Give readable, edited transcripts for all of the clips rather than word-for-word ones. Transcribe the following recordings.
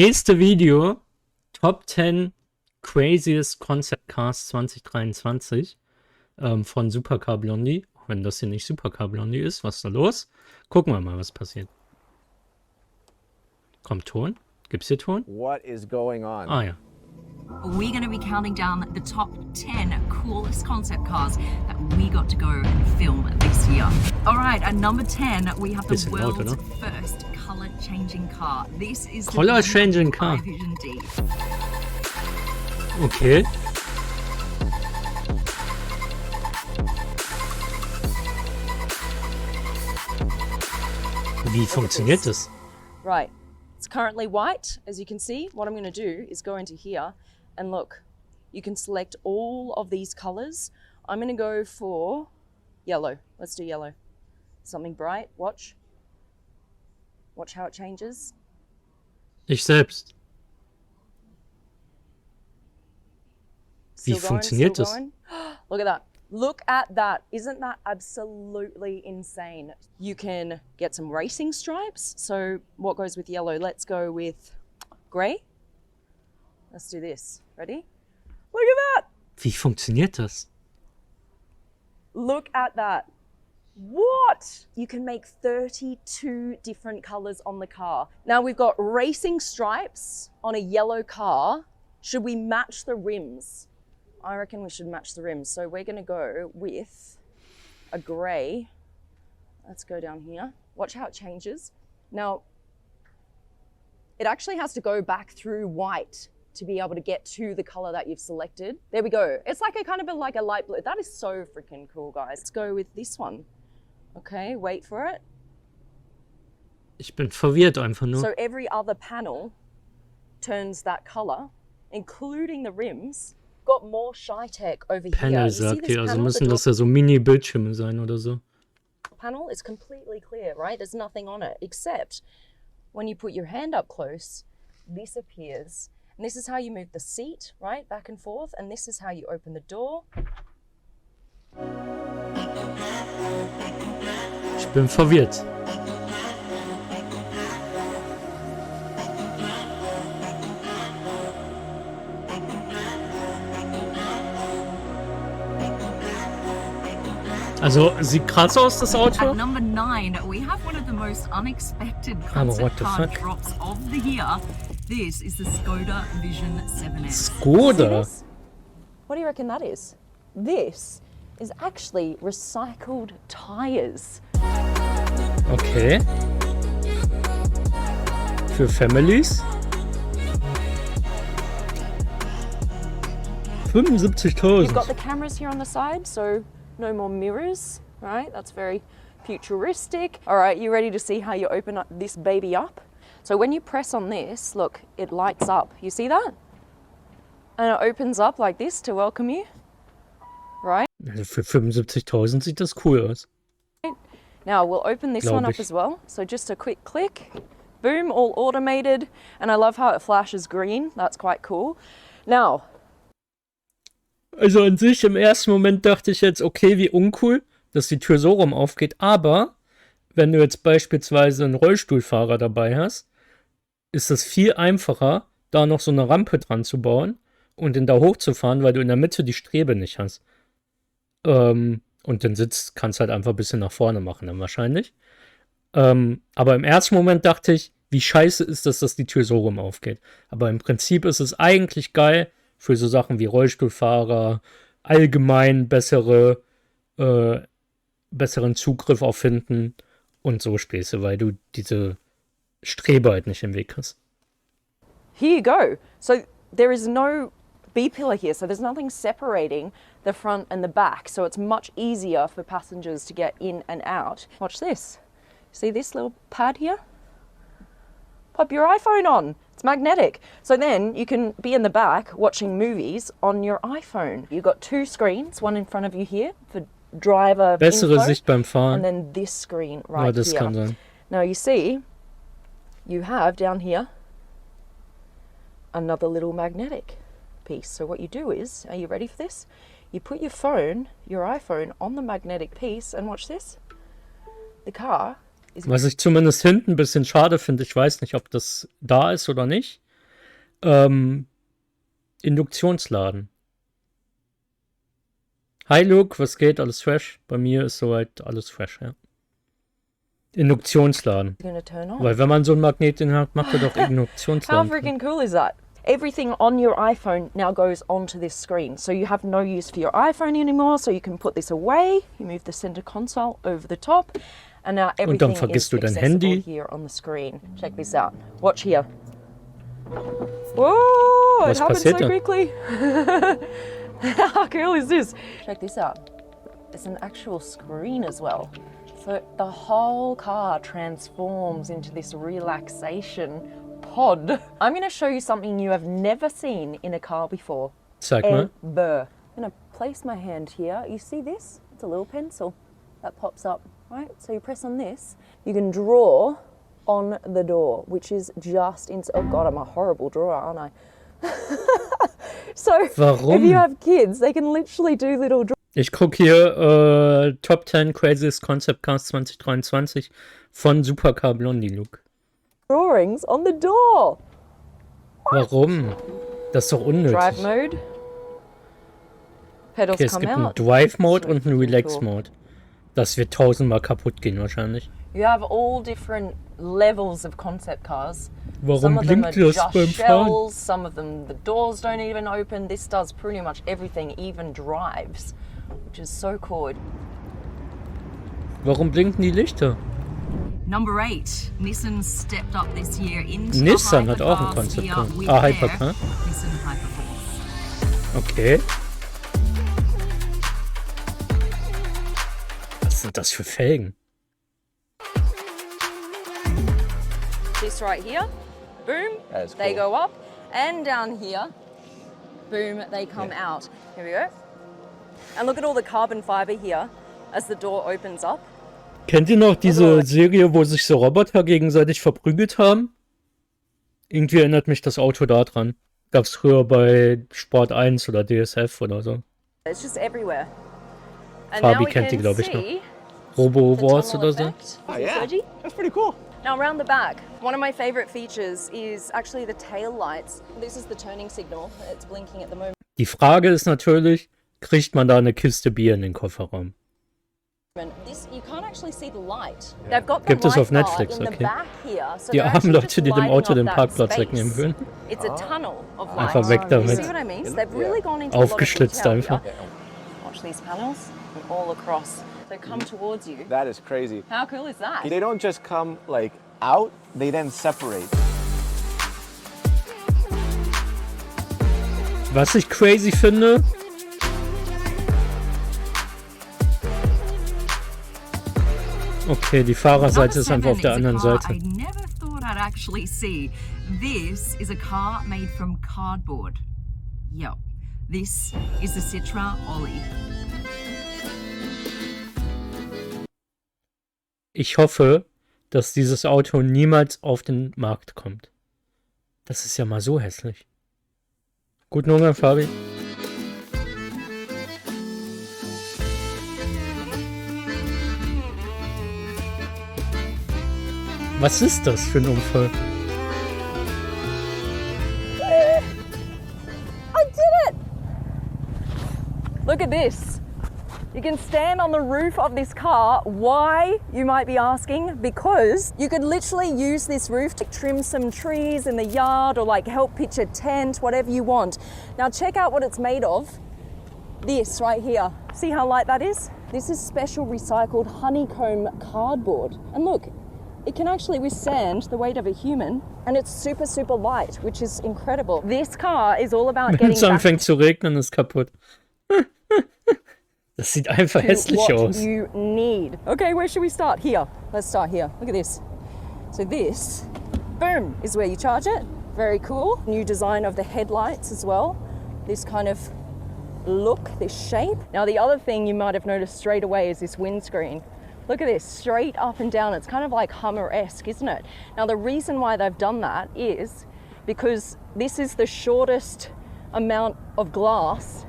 Nächste Video, Top 10 Craziest Concept Cars 2023 von Supercar Blondie. Auch wenn das hier nicht Supercar Blondie ist, was ist da los? Gucken wir mal, was passiert. Kommt Ton? Gibt's hier Ton? What is going on? Ah ja. We're going to be counting down the top 10 coolest concept cars that we got to go and film this year. All right, at number 10, we have the Bisschen laut, world's oder? first color-changing car. This is the Color-changing car. Vision D. Okay. Wie funktioniert das? Right, it's currently white, as you can see. What I'm going to do is go into here and look, you can select all of these colors. I'm going to go for yellow. Let's do yellow. Something bright, watch. Watch how it changes. Ich selbst. Wie Still going, funktioniert still das? going. Look at that. Look at that. Isn't that absolutely insane? You can get some racing stripes. So what goes with yellow? Let's go with gray. Let's do this. Ready? Look at that. Wie funktioniert das? Look at that. What? You can make 32 different colors on the car. Now we've got racing stripes on a yellow car. Should we match the rims? I reckon we should match the rims. So we're going to go with a gray. Let's go down here. Watch how it changes. Now, it actually has to go back through white to be able to get to the color that you've selected. There we go. It's like a kind of like a light blue. That is so freaking cool, guys. Let's go with this one. Okay, wait for it. Ich bin verwirrt einfach nur. So every other panel turns that color, including the rims. Got more shy tech over here. Panel You see sagt this ihr, also panel? müssen The das ja so Mini-Bildschirme sein oder so. panel is completely clear, right? There's nothing on it, except when you put your hand up close, this appears. And this is how you move the seat, right? Back and forth. And this is how you open the door. Ich bin verwirrt. Also, sieht krass aus, das Auto. At number 9, we have one of the most unexpected Aber what concept the car fuck? drops of the year. This is the Skoda Vision 7S. See Skoda. this? What do you reckon that is? This is actually recycled tires. Okay. Für Families. 75.000. You've got the cameras here on the side, so no more mirrors, right? That's very futuristic. All right, you ready to see how you open up this baby up? So when you press on this, look, it lights up. You see that? And it opens up like this to welcome you, right? Also für 75.000 sieht das cool aus. Now we'll open this Glaub one up ich. as well. So just a quick click, boom, all automated. And I love how it flashes green. That's quite cool. Now, Also an sich im ersten Moment dachte ich jetzt, okay, wie uncool, dass die Tür so rum aufgeht. Aber wenn du jetzt beispielsweise einen Rollstuhlfahrer dabei hast, ist es viel einfacher, da noch so eine Rampe dran zu bauen und den da hochzufahren, weil du in der Mitte die Strebe nicht hast. Und den Sitz kannst halt einfach ein bisschen nach vorne machen dann wahrscheinlich. Aber im ersten Moment dachte ich, wie scheiße ist das, dass die Tür so rum aufgeht. Aber im Prinzip ist es eigentlich geil für so Sachen wie Rollstuhlfahrer, allgemein besseren Zugriff auf hinten und so Späße, weil du diese Strebe halt nicht im Weg hast. here you go. So there is no B-pillar here, so there's nothing separating the front and the back. So it's much easier for passengers to get in and out. Watch this. See this little pad here? Pop your iPhone on. It's magnetic. So then you can be in the back watching movies on your iPhone. You've got two screens, one in front of you here for driver Bessere info, Sicht beim and Fahren. then this screen Ja, right das here. kann sein. Now you see, you have down here another little magnetic piece. So what you do is, are you ready for this? You put your iPhone on the magnetic piece and watch this. The car Was ich zumindest hinten ein bisschen schade finde, ich weiß nicht, ob das da ist oder nicht, Induktionsladen. Hi Luke, was geht? Alles fresh? Bei mir ist soweit alles fresh, ja. Induktionsladen. Gonna turn on. Weil wenn man so einen Magnet hat, macht er doch How Induktionsladen. freaking cool is that? Everything on your iPhone now goes onto this screen. So you have no use for your iPhone anymore. So you can put this away. You move the center console over the top. And now everything is vergisst du dein accessible Handy. here on the screen. Check this out. Watch here. Whoa, Was it happened so passiert da? quickly. How cool is this? Check this out. It's an actual screen as well. So the whole car transforms into this relaxation pod. I'm going to show you something you have never seen in a car before. Zeig mal. Ever. I'm going to place my hand here. You see this? It's a little pencil that pops up, right? So you press on this. You can draw on the door, which is just oh God, I'm a horrible drawer, aren't I? So Warum? if you have kids, they can literally do little Ich gucke hier Top 10 Craziest Concept Cars 2023 von Supercar Blondie, Luke. drawings on the door. Warum? Das ist doch unnötig. Drive mode. Pedals Okay, es come gibt einen out. Drive Mode So und einen Relax cool. Mode. Das wird 1000-mal kaputt gehen wahrscheinlich. You have all different levels of concept cars. Warum Some of them are blinkt das just beim Fahren? shells, some of them the doors don't even open. This does pretty much everything, even drives, which is so cool. Warum blinken die Lichter? Number 8. Nissan stepped up this year into Nissan the hat auch einen hypercars Concept here Car. with Ah, their Hypercar. Nissan Hyperforce. Okay. Was sind das für Felgen? This right here, boom, That is they cool. go up, and down here, boom, they come out. Here we go. And look at all the carbon fiber here as the door opens up. Kennt ihr noch diese Serie, wo sich so Roboter gegenseitig verprügelt haben? Irgendwie erinnert mich das Auto daran. Gab's früher bei Sport 1 oder DSF oder so. It's just everywhere. And Fabi now we kennt die, can glaub ich, noch. see Robo the Wars tunnel oder so. effect. Oh, yeah. Sergi? That's pretty cool. Now around the back, one of my favorite features is actually the tail lights. This is the turning signal. It's blinking at the moment. Die Frage ist natürlich, kriegt man da eine Kiste Bier in den Kofferraum? This, you can't actually see the light. They've got the Gibt es light auf Netflix, bar in the okay. back here, so Die they're armen actually Leute, just die dem lighting Auto up den that Parkplatz space. wegnehmen würden. It's a tunnel of light. Einfach weg You damit. see what I mean? So they've really gone into a lot of Aufgeschlitzt detail einfach. here. Watch these panels and all across. They come towards you. That is crazy. How cool is that? They don't just come like out, they then separate. Was ich crazy finde, okay, die Fahrerseite ist einfach auf der anderen Seite. I never thought I'd actually see. This is a car made from cardboard. Yep. This is the Citra Ollie. Ich hoffe, dass dieses Auto niemals auf den Markt kommt. Das ist ja mal so hässlich. Guten Hunger, Fabi. Was ist das für ein Unfall? I did it! Look at this. You can stand on the roof of this car. Why, you might be asking? Because you could literally use this roof to trim some trees in the yard or like help pitch a tent, whatever you want. Now check out what it's made of. This right here. See how light that is? This is special recycled honeycomb cardboard. And look, it can actually withstand the weight of a human, and it's super, super light, which is incredible. This car is all about Wenn getting es back anfängt zu regnen, ist kaputt. Das sieht einfach to hässlich what aus. you need. Okay, where should we start? Here. Let's start here. Look at this. So this, boom, is where you charge it. Very cool. New design of the headlights as well. This kind of look, this shape. Now the other thing you might have noticed straight away is this windscreen. Look at this, straight up and down. It's kind of like Hummer-esque, isn't it? Now the reason why they've done that is because this is the shortest amount of glass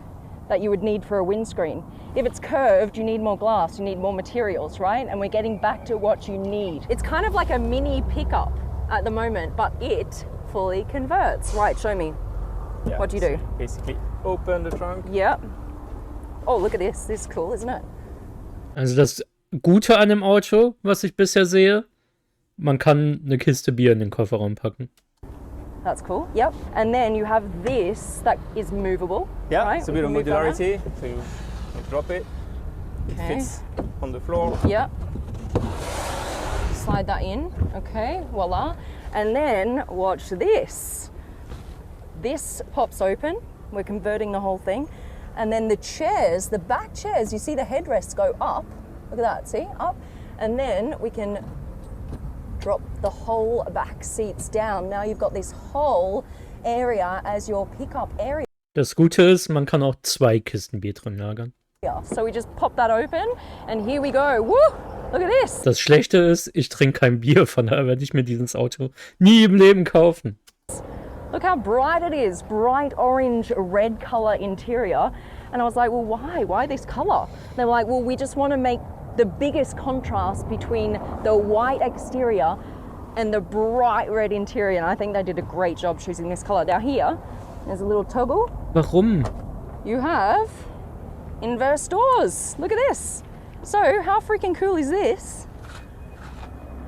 that you would need for a windscreen. If it's curved, you need more glass, you need more materials, right? And we're getting back to what you need. It's kind of like a mini pickup at the moment, but it fully converts. Right, show me. Yeah, What do you do? so basically, open the trunk. Yep. Oh, look at this. This is cool, isn't it? Also das Gute an dem Auto, was ich bisher sehe, man kann eine Kiste Bier in den Kofferraum packen. That's cool. Yep. And then you have this that is movable. Yeah, right? it's a We bit of can move that around. modularity. So you drop it. Okay. It fits on the floor. Yep. Slide that in. Okay, voila. And then watch this. This pops open. We're converting the whole thing. And then the chairs, the back chairs, you see the headrests go up. Look at that, see? Up. And then we can drop the whole back seats down. Now you've got this whole area as your pickup area. Das Gute ist, man kann auch 2 Kisten Bier drin lagern. So we just pop that open and here we go. Woo! Look at this. Das Schlechte ist, ich trinke kein Bier, von daher werde ich mir dieses Auto nie im Leben kaufen. Look how bright it is. Bright orange, red color interior. And I was like, well, why? Why this color? They were like, well, we just want to make the biggest contrast between the white exterior and the bright red interior. And I think they did a great job choosing this color. Now here, there's a little toggle. Warum? You have inverse doors. Look at this. So how freaking cool is this?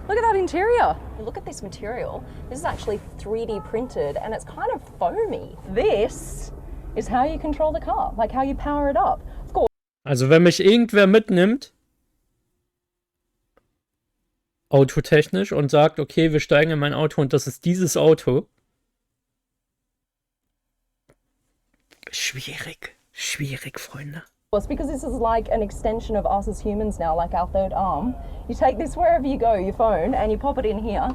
Look at that interior. Look at this material. This is actually 3D printed and it's kind of foamy. This is how you control the car, like how you power it up. Of course. Also wenn mich irgendwer mitnimmt, autotechnisch, und sagt, okay, wir steigen in mein Auto und das ist dieses Auto. Schwierig, Freunde. Because this is like an extension of us as humans now, like our third arm. You take this wherever you go, your phone, and you pop it in here,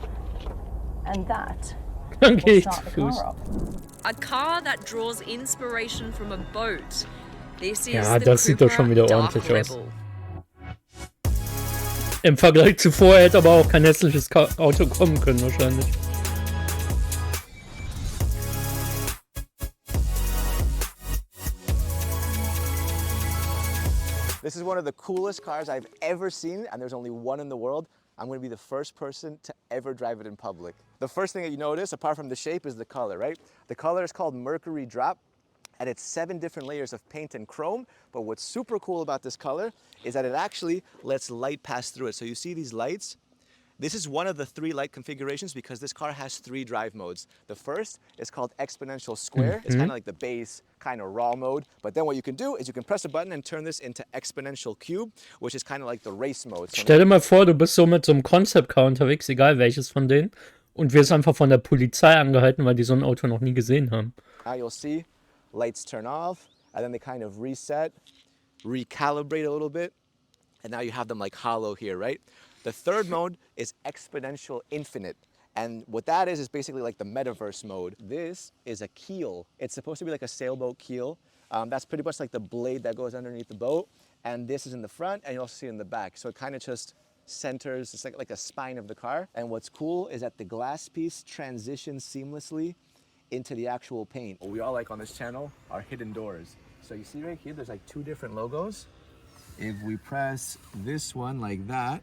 and that Dann will gehe ich start zu the Fuß. car up. A car that draws inspiration from a boat. This is Ja, the das sieht doch Cooper schon wieder Dark ordentlich aus. Rebel. Im Vergleich zu vorher hätte aber auch kein hässliches Auto kommen können wahrscheinlich. This is one of the coolest cars I've ever seen, and there's only one in the world. I'm gonna be the first person to ever drive it in public. The first thing that you notice, apart from the shape, is the color, right? The color is called Mercury Drop, and it's 7 different layers of paint and chrome. But what's super cool about this color is that it actually lets light pass through it. So you see these lights? This is one of the 3 light configurations because this car has 3 drive modes. The first is called exponential square. It's kind of like the base, kind of raw mode. But then what you can do is you can press a button and turn this into exponential cube, which is kind of like the race mode. So Stell dir mal vor, du bist so mit so einem Concept Car unterwegs, egal welches von denen, und wirst einfach von der Polizei angehalten, weil die so ein Auto noch nie gesehen haben. now you'll see lights turn off, and then they kind of reset, recalibrate a little bit, and now you have them like hollow here, right? The third mode is exponential infinite. And what that is basically like the metaverse mode. This is a keel. It's supposed to be like a sailboat keel. That's pretty much like the blade that goes underneath the boat. And this is in the front, and you also see it in the back. So it kind of just centers, it's like a spine of the car. And what's cool is that the glass piece transitions seamlessly into the actual paint. What we all like on this channel are hidden doors. So you see right here, there's like 2 different logos. If we press this one like that,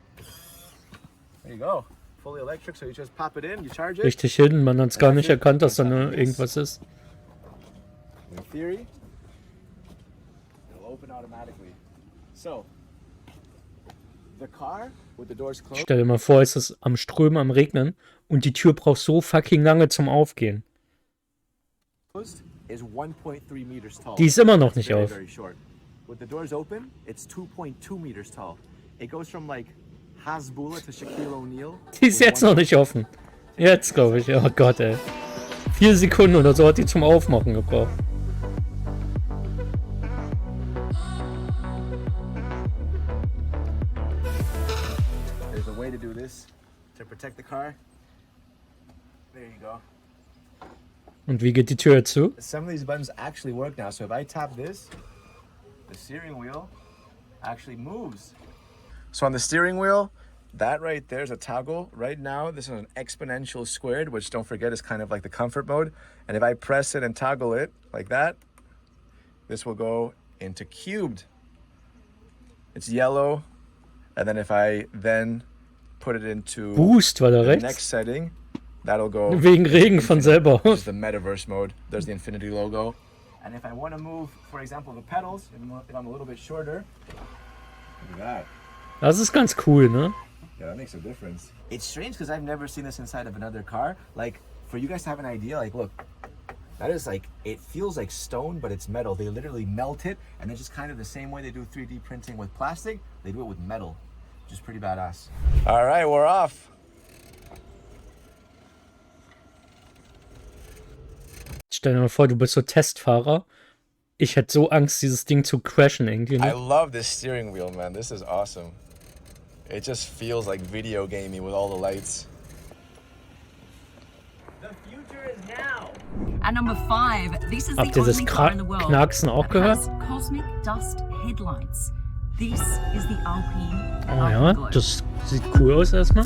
there you go. Fully electric, so you just pop it in, you charge it. Richtig hidden, man hat es gar nicht erkannt, dass da nur irgendwas ist. In theory, it'll open automatically. So, the car with the doors closed Stell dir mal vor, es ist am Strömen, am Regnen und die Tür braucht so fucking lange zum Aufgehen. is 1.3 meters tall. Die ist immer noch nicht Very, auf. very short. With the doors open, it's 2.2 meters tall. It goes from like Hasbulla to Shaquille O'Neal. Die ist jetzt noch nicht offen. Jetzt glaube ich. Oh Gott, ey. 4 Sekunden oder so hat die zum Aufmachen gebraucht. There's a way to do this to protect the car. There you go. Und wie geht die Tür jetzt zu? Some of these buttons actually work now. So if I tap this, the steering wheel actually moves. So on the steering wheel, that right there is a toggle. Right now, this is an exponential squared, which don't forget is kind of like the comfort mode. And if I press it and toggle it like that, this will go into cubed. It's yellow. And then if I then put it into Boost war da the rechts. next setting, That'll go. Wegen Regen von selber This is aus. the metaverse mode. There's the infinity logo. And if I want to move, for example, the pedals, if I'm a little bit shorter, look at that. Das ist ganz cool, ne? Yeah, that makes a difference. It's strange because I've never seen this inside of another car. Like, for you guys to have an idea, like, look, that is like, it feels like stone, but it's metal. They literally melt it, and it's just kind of the same way they do 3D printing with plastic, they do it with metal, which is pretty badass. All right, we're off. Stell dir mal vor, du bist so Testfahrer. Ich hätte so Angst, dieses Ding zu crashen irgendwie. I Ne? love this steering wheel, man. This is awesome. It just feels like video gamey with all the lights. The future is now. At number 5, this is the Habt ihr das only car in the world Knacksen auch that gehört? has cosmic dust headlights. This is the Alpine Oh ja, Afterglow. das sieht cool aus erstmal.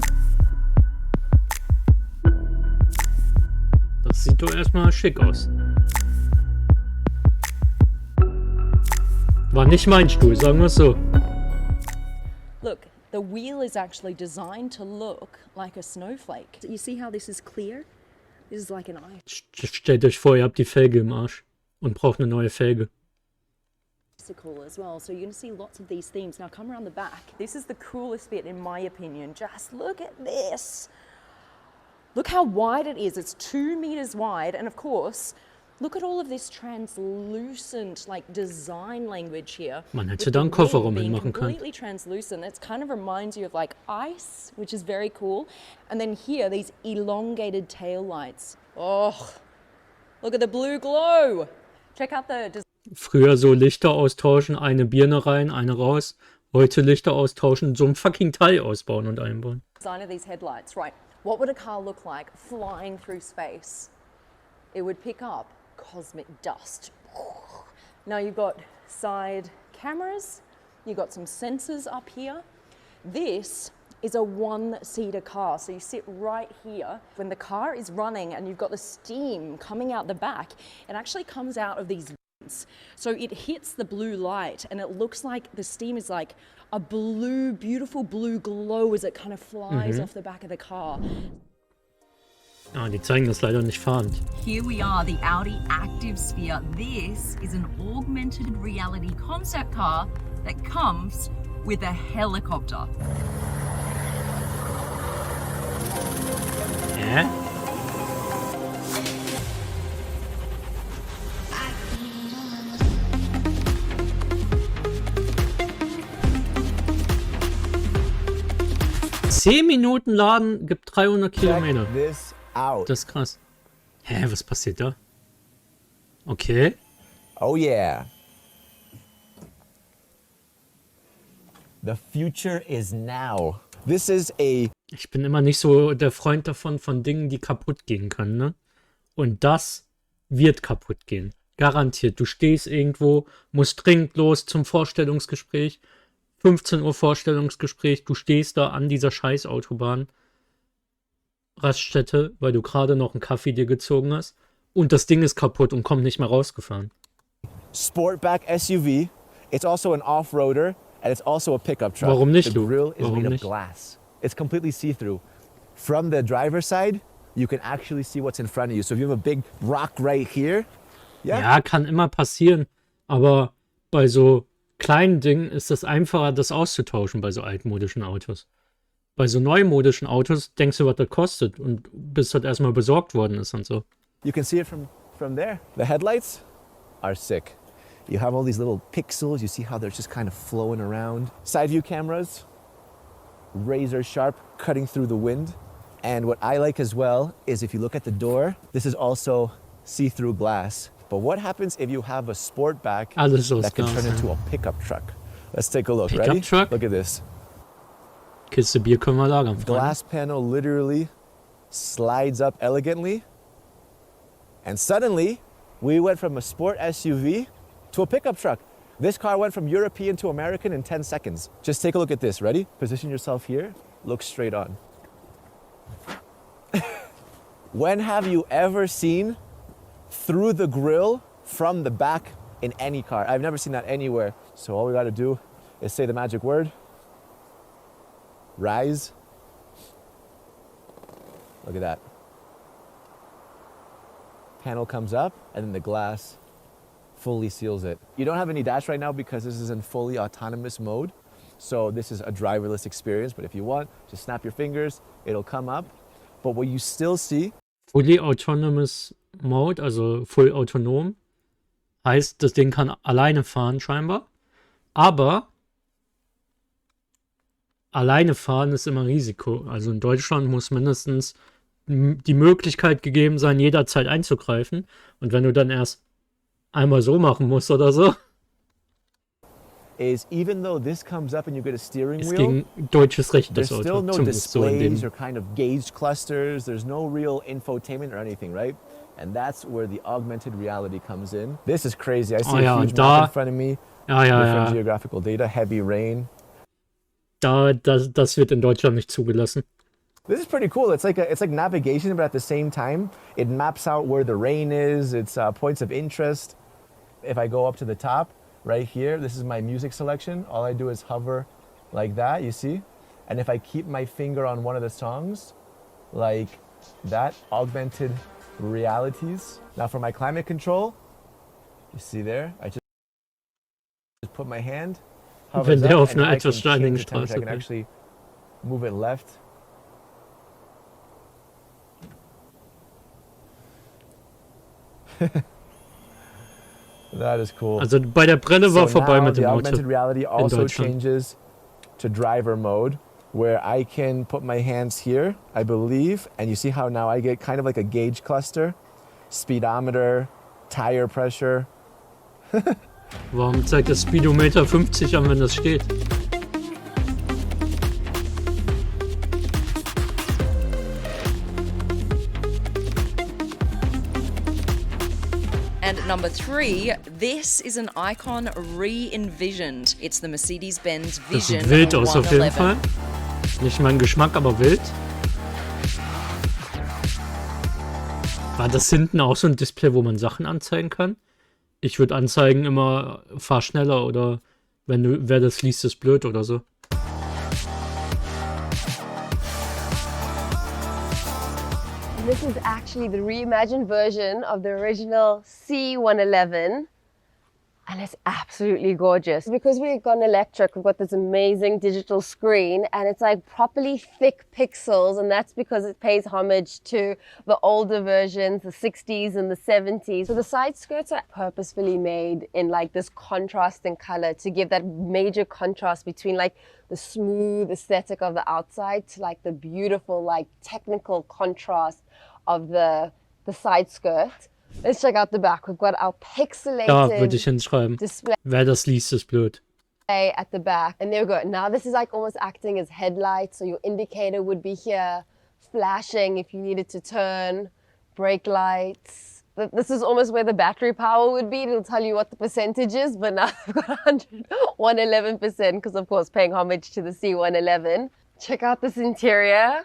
Das sieht doch erstmal schick aus. War nicht mein Stuhl, sagen wir es so. Look, the wheel is actually designed to look like a snowflake. You see how this is clear? This is like an Stellt euch vor, ihr habt die Felge im Arsch und braucht eine neue Felge. icicle as well. So you're going to see lots of these themes. Now come around the back. This is the coolest bit in my opinion. Just look at this. Look how wide it is. It's 2 meters wide. And of course, look at all of this translucent like design language here. Man hätte with da the einen Kofferraum rim being hinmachen können. completely translucent. It kind of reminds you of like ice, which is very cool. And then here, these elongated tail lights. Oh, look at the blue glow. Check out the Früher so Lichter austauschen, eine Birne rein, eine raus. Heute Lichter austauschen, so ein fucking Teil ausbauen und einbauen. design of these headlights. Right, what would a car look like flying through space? It would pick up cosmic dust. Now you've got side cameras, you've got some sensors up here. This is a one-seater car, so you sit right here. When the car is running and you've got the steam coming out the back, it actually comes out of these vents. So it hits the blue light and it looks like the steam is like a blue, beautiful blue glow as it kind of flies off the back of the car. Ah, die zeigen das leider nicht fahrend. Here we are, the Audi Active Sphere. This is an augmented reality concept car that comes with a helicopter. Hä? Zehn Minuten laden gibt 300 Kilometer. Check this out. Das ist krass. Hä, was passiert da? Okay. Oh yeah. The future is now. This is a Ich bin immer nicht so der Freund davon, von Dingen, die kaputt gehen können, ne? Und das wird kaputt gehen. Garantiert. Du stehst irgendwo, musst dringend los zum Vorstellungsgespräch. 15 Uhr Vorstellungsgespräch. Du stehst da an dieser Scheißautobahn. Raststätte, weil du gerade noch einen Kaffee dir gezogen hast. Und das Ding ist kaputt und kommt nicht mehr rausgefahren. Sportback SUV. It's also an off-roader, and it's also a pickup truck. Warum nicht, The du? grill is Warum made of nicht? glass. It's completely see-through. From the driver's side, you can actually see what's in front of you. So if you have a big rock right here, Ja, kann immer passieren. Aber bei so kleinen Dingen ist es einfacher, das auszutauschen bei so altmodischen Autos. Bei so neumodischen Autos denkst du, was das kostet und bis das erstmal besorgt worden ist und so. you can see it from there. The headlights are sick. You have all these little pixels. You see how they're just kind of flowing around. Side view cameras, razor sharp, cutting through the wind. And what I like as well is if you look at the door, this is also see-through glass. But what happens if you have a Sportback Alles aus that can Glas, turn ja. into a pickup truck? Let's take a look. Pickup Ready? truck? Look at this. Kiste Bier können wir lagern, Freunde. Glass panel literally slides up elegantly. And suddenly, we went from a sport SUV to a pickup truck. This car went from European to American in 10 seconds. Just take a look at this. Ready? Position yourself here. Look straight on. When have you ever seen through the grille from the back in any car? I've never seen that anywhere. So all we got to do is say the magic word. Rise. Look at that. panel comes up, and then the glass fully seals it. You don't have any dash right now because this is in fully autonomous mode. So this is a driverless experience, but if you want, just snap your fingers, it'll come up. But what you still see... Fully Autonomous Mode, also voll autonom, heißt, das Ding kann alleine fahren scheinbar. Aber alleine fahren ist immer Risiko. Also in Deutschland muss mindestens die Möglichkeit gegeben sein, jederzeit einzugreifen. Und wenn du dann erst einmal so machen musst oder so, is even though this comes up and you get a steering ist wheel, gegen deutsches Recht there's das still Auto. no Zumindest so in displays dem. or kind of gauge clusters. There's no real infotainment or anything, right? And that's where the augmented reality comes in. This is crazy. I see a huge map in front of me. Different geographical data, heavy rain. Das wird in Deutschland nicht zugelassen. This is pretty cool. It's like navigation, but at the same time, it maps out where the rain is. It's points of interest. If I go up to the top, right here, this is my music selection. All I do is hover like that, you see? And if I keep my finger on one of the songs, like that, augmented realities. Now for my climate control, you see there, I just put my hand, Wenn der auf einer I etwas can steinigen change the temperature. I Straße can fährt. actually move it left. That is cool. Also bei der Brille war So vorbei now mit the dem Auto. augmented reality also Deutschland. changes to driver mode, where I can put my hands here, I believe, and you see how now I get kind of like a gauge cluster, speedometer, tire pressure. Warum zeigt das Speedometer 50 an, wenn das steht? And number 3, this is an icon re-envisioned. It's the Mercedes-Benz Das Vision sieht wild aus auf jeden 111. Fall. Nicht mein Geschmack, aber wild. War das hinten auch so ein Display, wo man Sachen anzeigen kann? Ich würde anzeigen immer, fahr schneller oder wer das liest, ist blöd oder so. This is actually the reimagined version of the original C111. And it's absolutely gorgeous. Because we've gone electric, we've got this amazing digital screen and it's like properly thick pixels, and that's because it pays homage to the older versions, the 60s and the 70s. So the side skirts are purposefully made in like this contrasting color to give that major contrast between like the smooth aesthetic of the outside to like the beautiful like technical contrast of the side skirt. Let's check out the back. We've got our Da würde ich pixelated hinschreiben. display Wer das liest, ist blöd. at the back. And there we go. Now this is like almost acting as headlights. So your indicator would be here, flashing if you needed to turn, brake lights. This is almost where the battery power would be. It'll tell you what the percentage is, but now I've got 111% because of course paying homage to the C111. Check out this interior.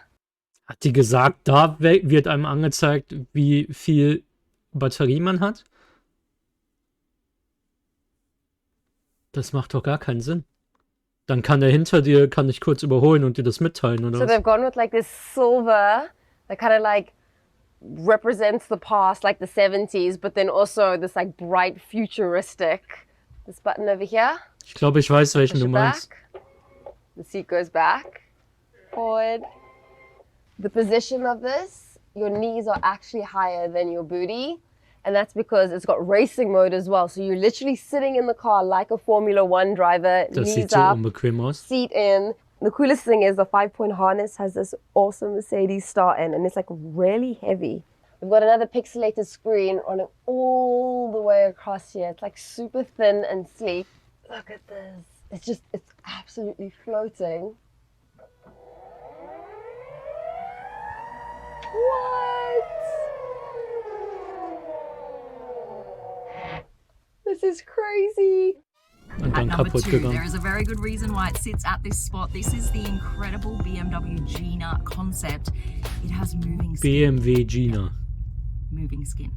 Hat die gesagt, da wird einem angezeigt, wie viel Batterie man hat? Das macht doch gar keinen Sinn. Dann kann der hinter dir, kann ich kurz überholen und dir das mitteilen, oder So was? they've gone with like this silver that kind of like represents the past, like the 70s, but then also this like bright futuristic. This button over here, Ich glaube, ich weiß, welchen push du it meinst. back. The seat goes back, forward. The position of this, your knees are actually higher than your booty. And that's because it's got racing mode as well. So you're literally sitting in the car like a Formula One driver, Das sieht knees so up, unbequem aus. seat in. The coolest thing is the 5-point harness has this awesome Mercedes start in, and it's like really heavy. We've got another pixelated screen running all the way across here. It's like super thin and sleek. Look at this. It's absolutely floating. What? This is crazy. Und At dann number kaputt 2, there gegangen. is a very good reason why it sits at this spot. This is the incredible BMW Gina concept. It has moving skin. BMW Gina. Moving skin.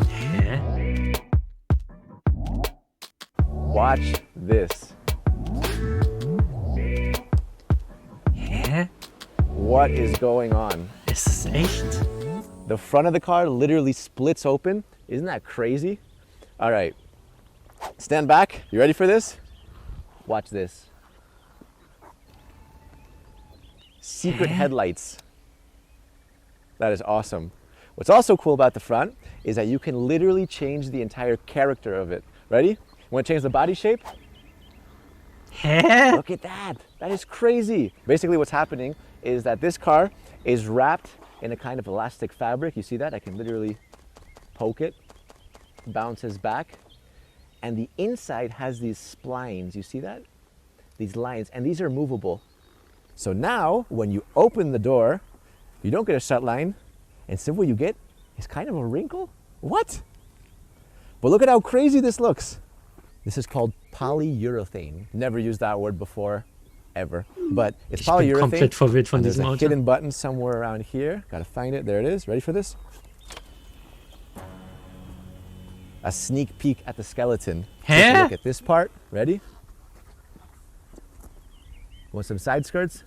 Hä? Watch this. Hä? What is going on? Ist es echt? The front of the car literally splits open. Isn't that crazy? All right, stand back. You ready for this? Watch this. Secret headlights. That is awesome. What's also cool about the front is that you can literally change the entire character of it. Ready? Want to change the body shape? Look at that. That is crazy. Basically what's happening is that this car is wrapped in a kind of elastic fabric. You see that? I can literally poke it, bounces back. And the inside has these splines. You see that? These lines, and these are movable. So now when you open the door, you don't get a shut line. Instead what you get is kind of a wrinkle. What? But look at how crazy this looks. This is called polyurethane. Never used that word before, ever. But it's polyurethane. Komplett verwirrt von And there's diesem a Auto. hidden button somewhere around here. Gotta find it. There it is. Ready for this? A sneak peek at the skeleton. Take a look at this part. Ready? Want some side skirts?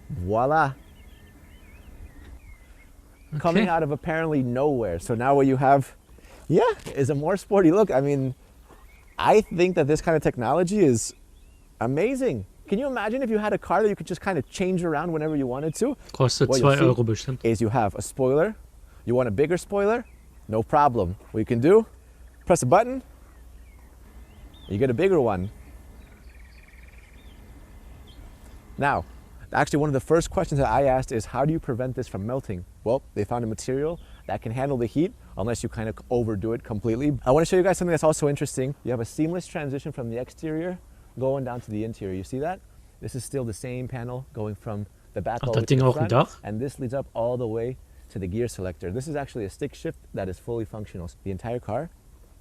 Voila. Coming out of apparently nowhere. So now what you have, is a more sporty look. I mean, I think that this kind of technology is amazing. Can you imagine if you had a car that you could just kind of change around whenever you wanted to? Kostet What you'll 2 see Euro bestimmt. is you have a spoiler. You want a bigger spoiler? No problem. What you can do, press a button, you get a bigger one. Now, actually one of the first questions that I asked is how do you prevent this from melting? Well, they found a material that can handle the heat unless you kind of overdo it completely. I want to show you guys something that's also interesting. You have a seamless transition from the exterior going down to the interior. You see that? This is still the same panel going from the back all the way das to Ding the auch ein front, Dach? and this leads up all the way to the gear selector. This is actually a stick shift that is fully functional. The entire car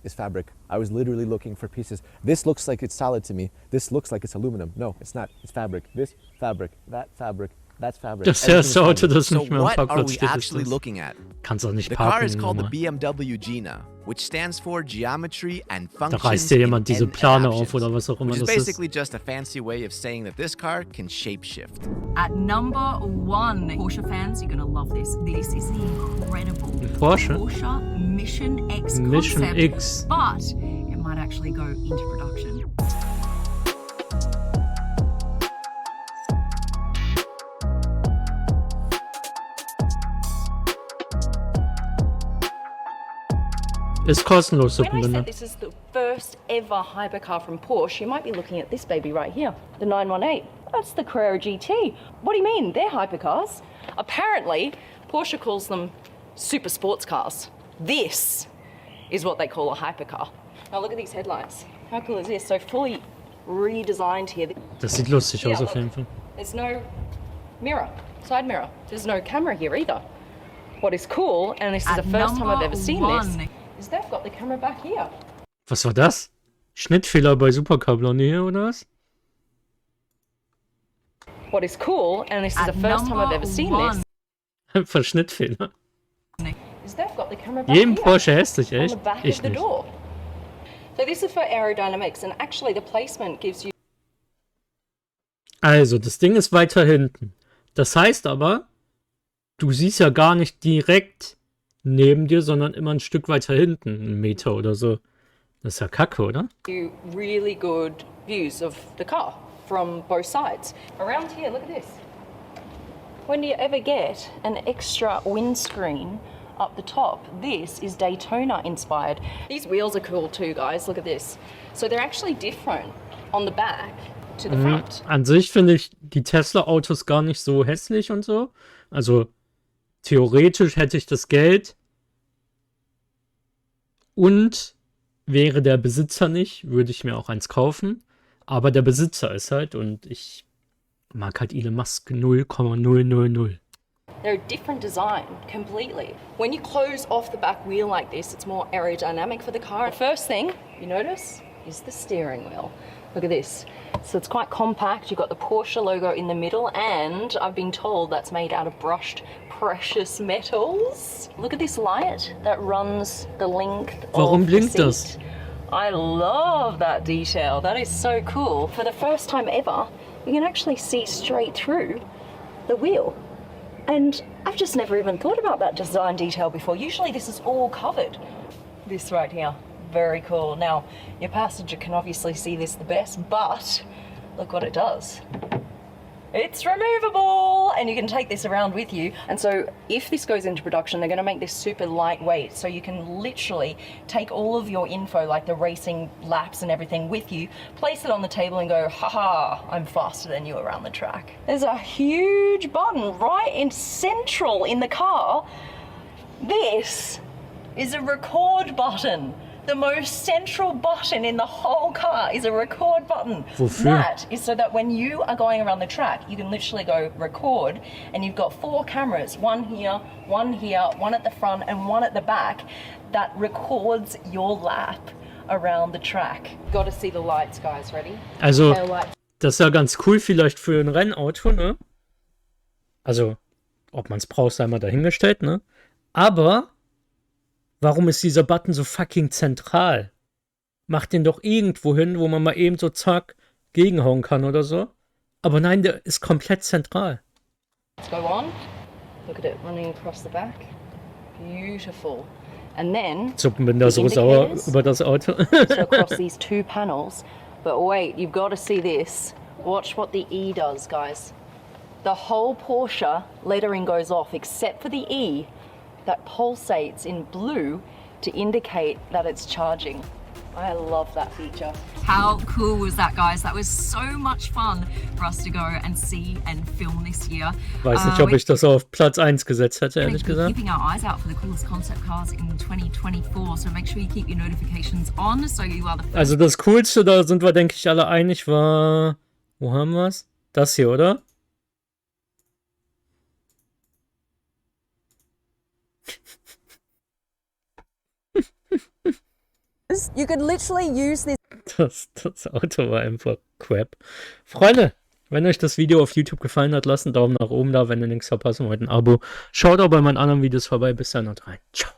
is fabric. I was literally looking for pieces. This looks like it's solid to me. This looks like it's aluminum. No, it's not. It's fabric. This fabric, that fabric, that's fabric. Das Everything is erste Auto, fabric. das So nicht mehr am what are Parkplatz we steht, ist actually das. looking at? Kannst auch nicht The car parken. is called the normal. BMW Gina, which stands for Geometry and Da Functions reißt dir jemand diese in Plane Adaptions, auf oder was auch immer which is das ist. basically just a fancy way of saying that this car can shapeshift. At number 1, Porsche fans, you're gonna love this. This is incredible. Porsche? Porsche Mission X Mission concept, X. but it might actually go into production. Ist kostenlos, When I Suppenbinde. said this is the first ever hypercar from Porsche, you might be looking at this baby right here, the 918. That's the Carrera GT. What do you mean? They're hypercars. Apparently, Porsche calls them super sports cars. This is what they call a hypercar. Now look at these headlights. How cool is this? So fully redesigned here. Das sieht lustig aus Yeah, auf jeden Fall. There's no mirror, side mirror. There's no camera here either. What is cool, and this is At the first time I've ever seen this, 1. is they've got the camera back here. Was war das? Schnittfehler bei Supercar Blonde oder was? What is cool, and this is the At first time I've number ever seen 1. this, Verschnittfehler. is they've got the camera back Jedem here Porsche hässlich, on the echt? back Ich of the nicht. door. So this is for aerodynamics, and actually the placement gives you Also, das Ding ist weiter hinten. Das heißt aber, du siehst ja gar nicht direkt neben dir, sondern immer ein Stück weiter hinten, 1 Meter oder so. Das ist ja kacke, oder? really good views of the car from both sides. Around here, look at this. When do you ever get an extra windscreen up the top? This is Daytona inspired. These wheels are cool too, guys. Look at this. So they're actually different on the back to the front. An sich finde ich die Tesla-Autos gar nicht so hässlich und so. Also, theoretisch hätte ich das Geld und wäre der Besitzer nicht, würde ich mir auch eins kaufen. Aber der Besitzer ist halt und ich mag halt Elon Musk 0,000. They're a different design completely. When you close off the back wheel like this, it's more aerodynamic for the car. The first thing you notice is the steering wheel. Look at this. So it's quite compact. You've got the Porsche logo in the middle, and I've been told that's made out of brushed precious metals. Look at this light that runs the length Warum of the blinkt seat. das? I love that detail. That is so cool. For the first time ever, you can actually see straight through the wheel. And I've just never even thought about that design detail before. Usually this is all covered. This right here, very cool. Now, your passenger can obviously see this the best, but look what it does. It's removable, and you can take this around with you. And so if this goes into production, they're going to make this super lightweight, so you can literally take all of your info, like the racing laps and everything, with you, place it on the table and go, haha, I'm faster than you around the track. There's a huge button right in central in the car. This is a record button. The most central button in the whole car is a record button. Wofür? That is so that when you are going around the track, you can literally go record, and you've got 4 cameras, one here, one at the front, and one at the back, that records your lap around the track. Got to see the lights, guys. Ready? Also, Taillight. das ist ja ganz cool vielleicht für ein Rennauto, ne? Also, ob man es braucht, sei mal dahingestellt, ne? Aber warum ist dieser Button so fucking zentral? Macht den doch irgendwo hin, wo man mal eben so zack gegenhauen kann oder so. Aber nein, der ist komplett zentral. Let's go on. Look at it running across the back. Beautiful. And then So, bin da so sauer über das Auto. so across these 2 panels. But wait, you've got to see this. Watch what the E does, guys. The whole Porsche lettering goes off except for the E that pulsates in blue to indicate that it's charging. I love that feature. How cool was that, guys? That was so much fun for us to go and see and film this year. Weiß nicht, ob ich das auf Platz 1 gesetzt hätte, ehrlich gesagt. Keeping our eyes out for the coolest concept cars in 2024, so make sure you keep your notifications on, so you are the first. Also das Coolste, da sind wir, denke ich, alle einig, war... Wo haben wir es? Das hier, oder? You could literally use this. Das Auto war einfach crap. Freunde, wenn euch das Video auf YouTube gefallen hat, lasst einen Daumen nach oben da. Wenn ihr nichts verpassen wollt, ein Abo. Schaut auch bei meinen anderen Videos vorbei. Bis dann und rein. Ciao.